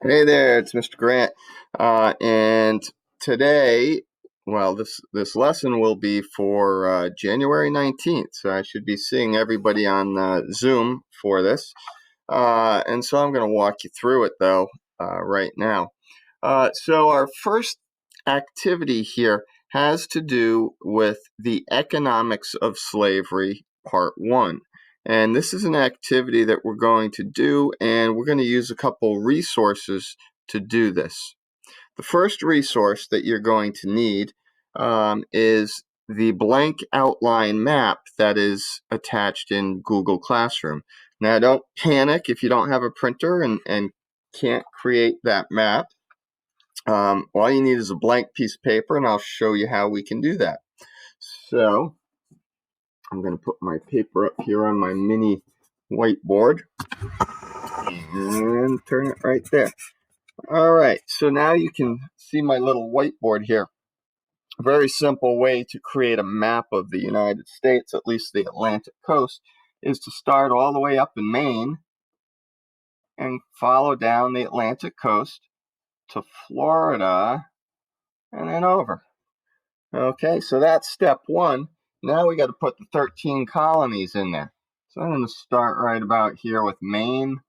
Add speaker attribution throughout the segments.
Speaker 1: Hey there, it's Mr. Grant. And today, well, this lesson will be for January 19th. So I should be seeing everybody on Zoom for this. And so I'm going to walk you through it, though, right now. So our first activity here has to do with the economics of slavery, part one. And this is an activity that we're going to do, and we're going to use a couple resources to do this. The first resource that you're going to need is the blank outline map that is attached in Google Classroom. Now, don't panic if you don't have a printer and can't create that map. All you need is a blank piece of paper, and I'll show you how we can do that. So I'm going to put my paper up here on my mini whiteboard and turn it right there. All right, so now you can see my little whiteboard here. A very simple way to create a map of the United States, at least the Atlantic coast, is to start all the way up in Maine and follow down the Atlantic coast to Florida and then over. Okay, so that's step one. Now we got to put the 13 colonies in there. So I'm going to start right about here with Maine.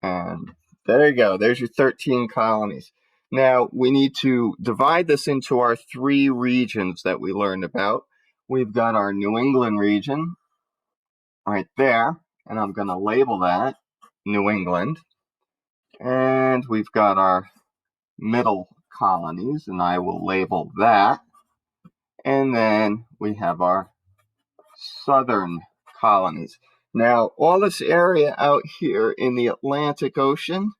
Speaker 1: And there you go. There's your 13 colonies. Now we need to divide this into our three regions that we learned about. We've got our New England region right there, and I'm going to label that New England. And we've got our middle colonies, and I will label that. And then we have our southern colonies. Now, all this area out here in the Atlantic Ocean,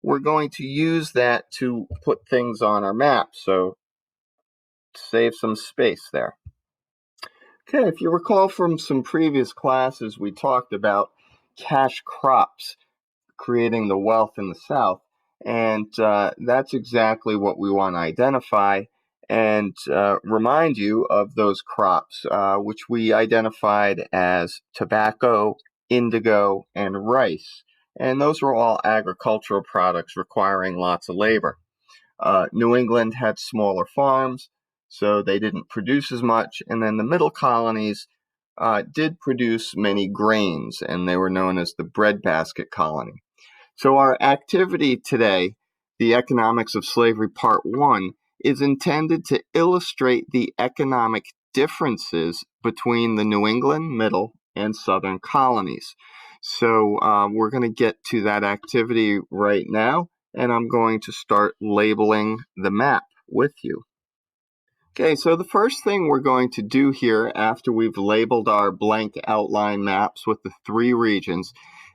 Speaker 1: we're going to use that to put things on our map, so save some space there. Okay, if you recall from some previous classes, we talked about cash crops creating the wealth in the South, and that's exactly what we want to identify and remind you of those crops, which we identified as tobacco, indigo, and rice. And those were all agricultural products requiring lots of labor. New England had smaller farms, so they didn't produce as much. And then the middle colonies did produce many grains, and they were known as the breadbasket colony. So our activity today, the Economics of Slavery Part 1, is intended to illustrate the economic differences between the New England, middle, and southern colonies. So we're going to get to that activity right now, and I'm going to start labeling the map with you. Okay, so the first thing we're going to do here after we've labeled our blank outline maps with the three regions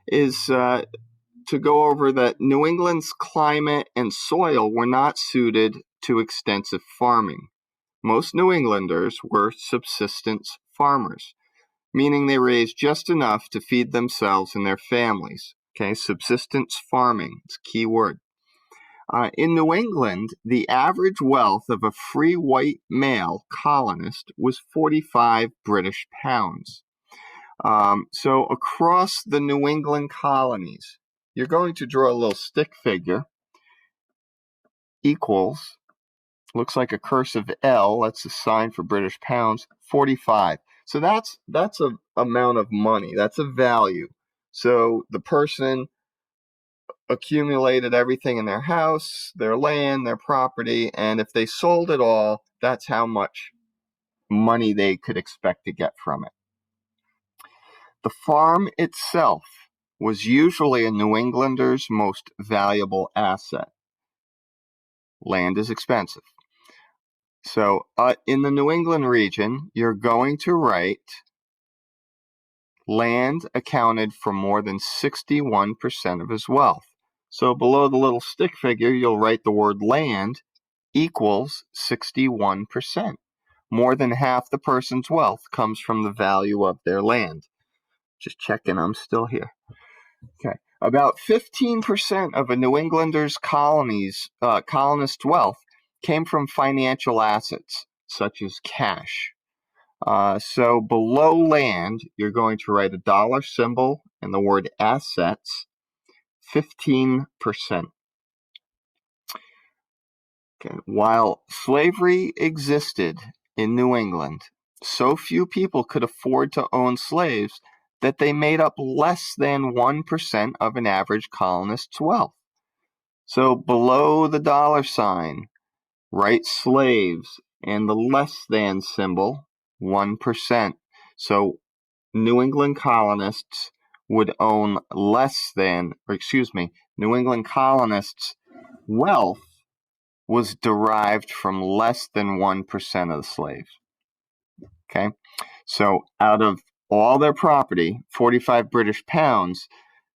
Speaker 1: is to go over that New England's climate and soil were not suited to extensive farming. Most New Englanders were subsistence farmers, meaning they raised just enough to feed themselves and their families. Okay, subsistence farming is a key word. In New England, the average wealth of a free white male colonist was 45 British pounds. So across the New England colonies, you're going to draw a little stick figure equals, looks like a cursive L, that's a sign for British pounds, 45. So that's an amount of money, that's a value. So the person accumulated everything in their house, their land, their property, and if they sold it all, that's how much money they could expect to get from it. The farm itself was usually a New Englander's most valuable asset. Land is expensive. So in the New England region, you're going to write land accounted for more than 61% of his wealth. So below the little stick figure, you'll write the word land equals 61%. More than half the person's wealth comes from the value of their land. Just checking I'm still here. Okay. About 15% of a New Englander's colonist wealth came from financial assets, such as cash. So below land, you're going to write a dollar symbol and the word assets. 15%. Okay. While slavery existed in New England, so few people could afford to own slaves that they made up less than 1% of an average colonist's wealth. So below the dollar sign, write slaves and the less than symbol, 1%. So New England colonists would own New England colonists' wealth was derived from less than 1% of the slaves. Okay, so out of all their property, 45 British pounds,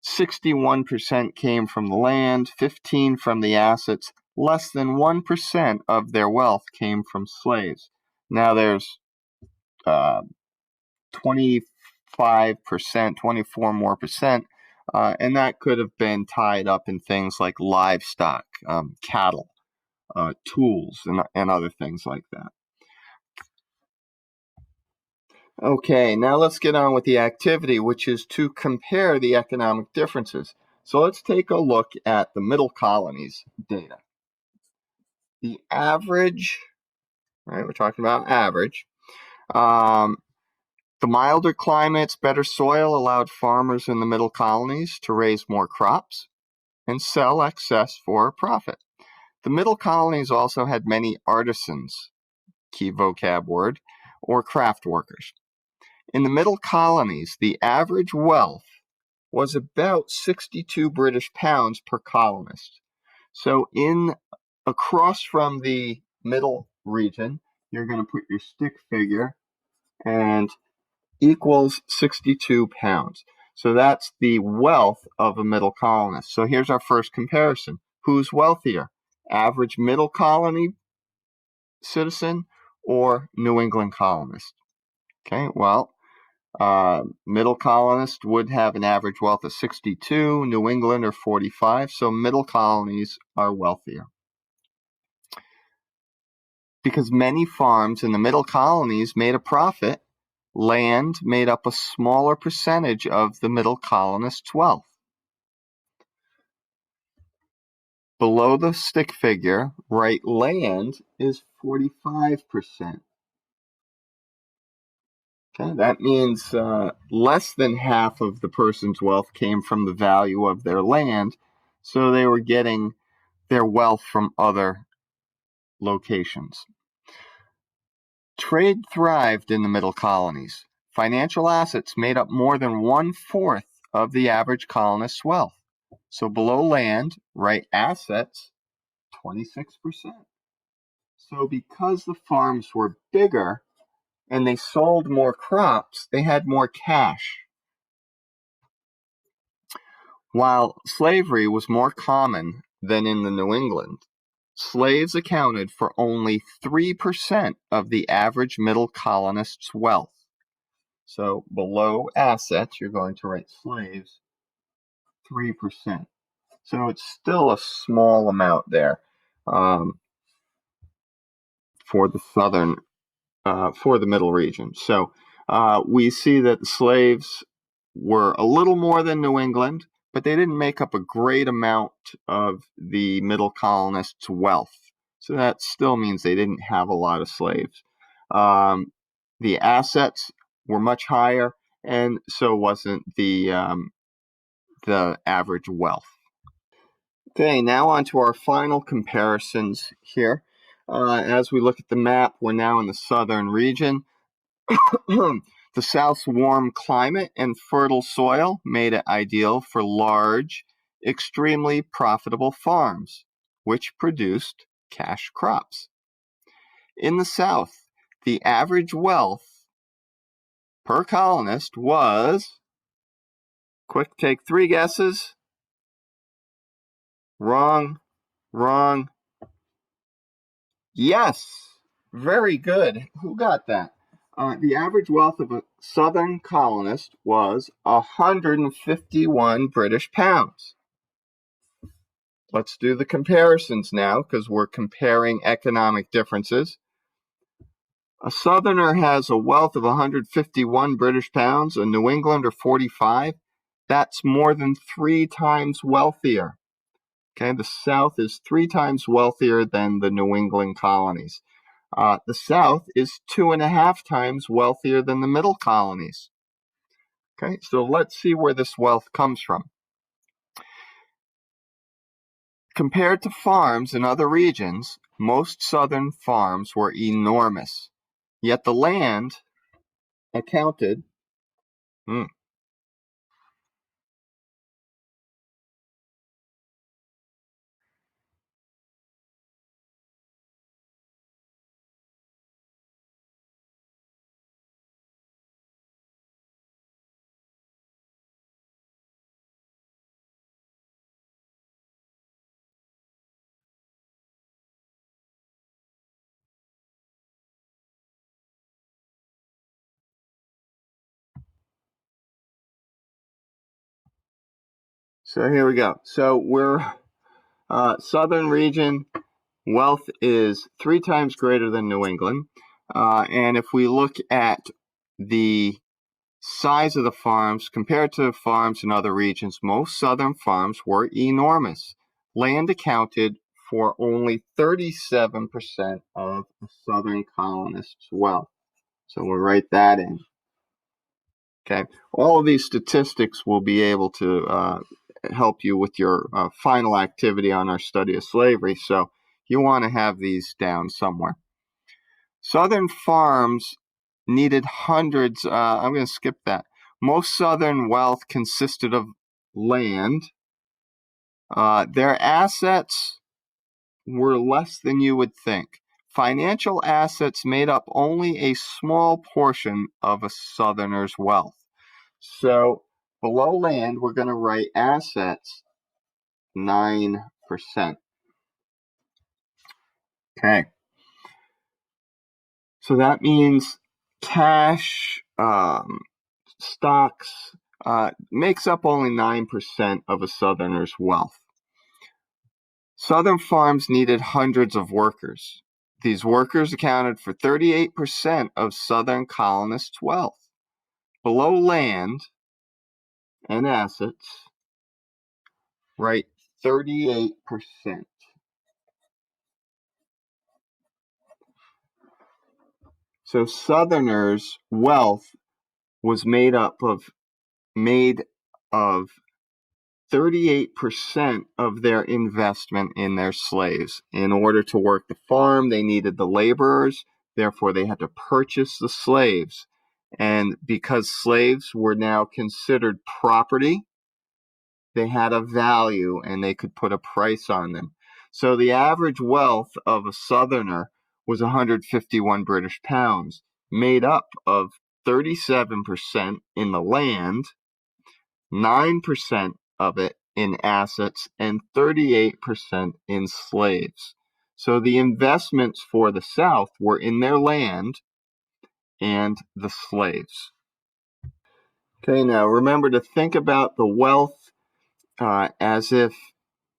Speaker 1: 61% came from the land, 15 from the assets, less than 1% of their wealth came from slaves. Now there's 25%, 24 more percent, and that could have been tied up in things like livestock, cattle, tools, and other things like that. Okay, now let's get on with the activity, which is to compare the economic differences. So let's take a look at the middle colonies data. The average, right, we're talking about average. The milder climates, better soil allowed farmers in the middle colonies to raise more crops and sell excess for a profit. The middle colonies also had many artisans, key vocab word, or craft workers. In the middle colonies, the average wealth was about 62 British pounds per colonist. So across from the middle region, you're going to put your stick figure and equals 62 pounds. So that's the wealth of a middle colonist. So here's our first comparison. Who's wealthier? Average middle colony citizen or New England colonist? Okay, well, middle colonists would have an average wealth of 62, New England are 45, so middle colonies are wealthier. Because many farms in the middle colonies made a profit, land made up a smaller percentage of the middle colonists' wealth. Below the stick figure, write land is 45%. Okay, that means less than half of the person's wealth came from the value of their land, so they were getting their wealth from other locations. Trade thrived in the middle colonies. Financial assets made up more than 1/4 of the average colonist's wealth. So below land, write assets, 26%. So because the farms were bigger, and they sold more crops, they had more cash. While slavery was more common than in the New England, slaves accounted for only 3% of the average middle colonist's wealth. So below assets, you're going to write slaves, 3%. So it's still a small amount there for the southern for the middle region. So we see that the slaves were a little more than New England, but they didn't make up a great amount of the middle colonists' wealth. So that still means they didn't have a lot of slaves. The assets were much higher, and so wasn't the average wealth. Okay, now on to our final comparisons here. As we look at the map, we're now in the southern region. The South's warm climate and fertile soil made it ideal for large, extremely profitable farms, which produced cash crops. In the South, the average wealth per colonist was, quick, take 3 guesses. Wrong, wrong. Yes, very good. Who got that? The average wealth of a southern colonist was 151 British pounds. Let's do the comparisons now because we're comparing economic differences. A southerner has a wealth of 151 British pounds, a New Englander 45. that's more than 3 times wealthier. Okay, the South is 3 times wealthier than the New England colonies. The South is 2.5 times wealthier than the Middle colonies. Okay, so let's see where this wealth comes from. Compared to farms in other regions, most Southern farms were enormous, yet the land accounted. So here we go. So we're Southern region wealth is 3 times greater than New England. And if we look at the size of the farms compared to farms in other regions, most Southern farms were enormous. Land accounted for only 37% of the Southern colonists' wealth. So we'll write that in. Okay, all of these statistics will be able to help you with your final activity on our study of slavery. So you want to have these down somewhere. Southern farms needed hundreds. I'm going to skip that. Most Southern wealth consisted of land. Their assets were less than you would think. Financial assets made up only a small portion of a Southerner's wealth. So below land, we're going to write assets 9%. Okay. So that means cash, stocks, makes up only 9% of a Southerner's wealth. Southern farms needed hundreds of workers. These workers accounted for 38% of Southern colonists' wealth. Below land and assets, write 38%. So Southerners' wealth was made of 38% of their investment in their slaves. In order to work the farm, they needed the laborers, therefore they had to purchase the slaves. And because slaves were now considered property, they had a value and they could put a price on them. So the average wealth of a Southerner was 151 British pounds, made up of 37% in the land, 9% of it in assets, and 38% in slaves. So the investments for the South were in their land and the slaves. Okay, now remember to think about the wealth as if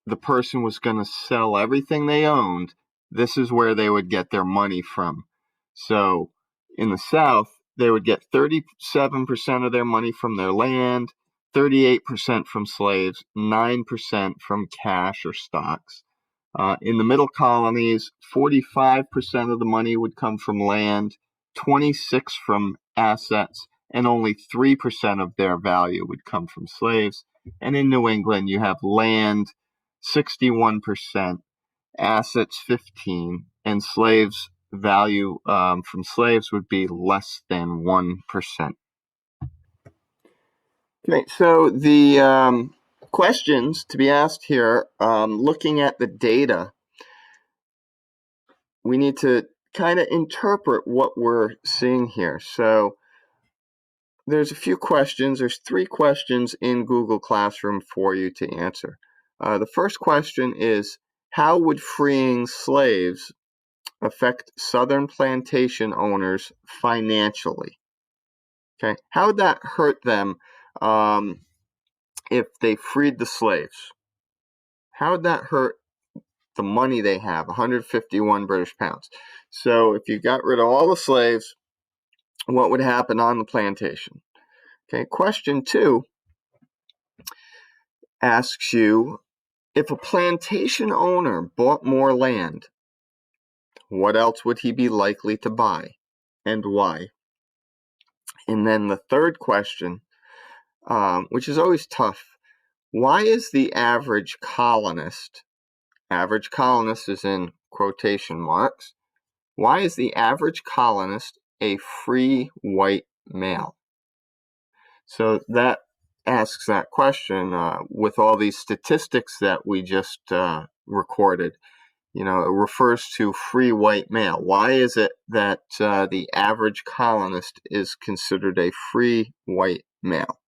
Speaker 1: the person was going to sell everything they owned. This is where they would get their money from. So in the South, they would get 37% of their money from their land, 38% from slaves, 9% from cash or stocks. In the middle colonies, 45% of the money would come from land, 26% from assets, and only 3% of their value would come from slaves. And in New England, you have land, 61%, assets 15%, and slaves value from slaves would be less than 1%. Okay, so the questions to be asked here, looking at the data, we need to kind of interpret what we're seeing here. So there's a few questions. There's 3 questions in Google Classroom for you to answer. The first question is, how would freeing slaves affect Southern plantation owners financially? Okay, how would that hurt them if they freed the slaves? How would that hurt the money they have, 151 British pounds? So if you got rid of all the slaves, what would happen on the plantation? Okay, question 2, asks you, if a plantation owner bought more land, what else would he be likely to buy and why? And then the third question, which is always tough, why is the average colonist is in quotation marks, why is the average colonist a free white male? So that asks that question with all these statistics that we just recorded. It refers to free white male. Why is it that the average colonist is considered a free white male?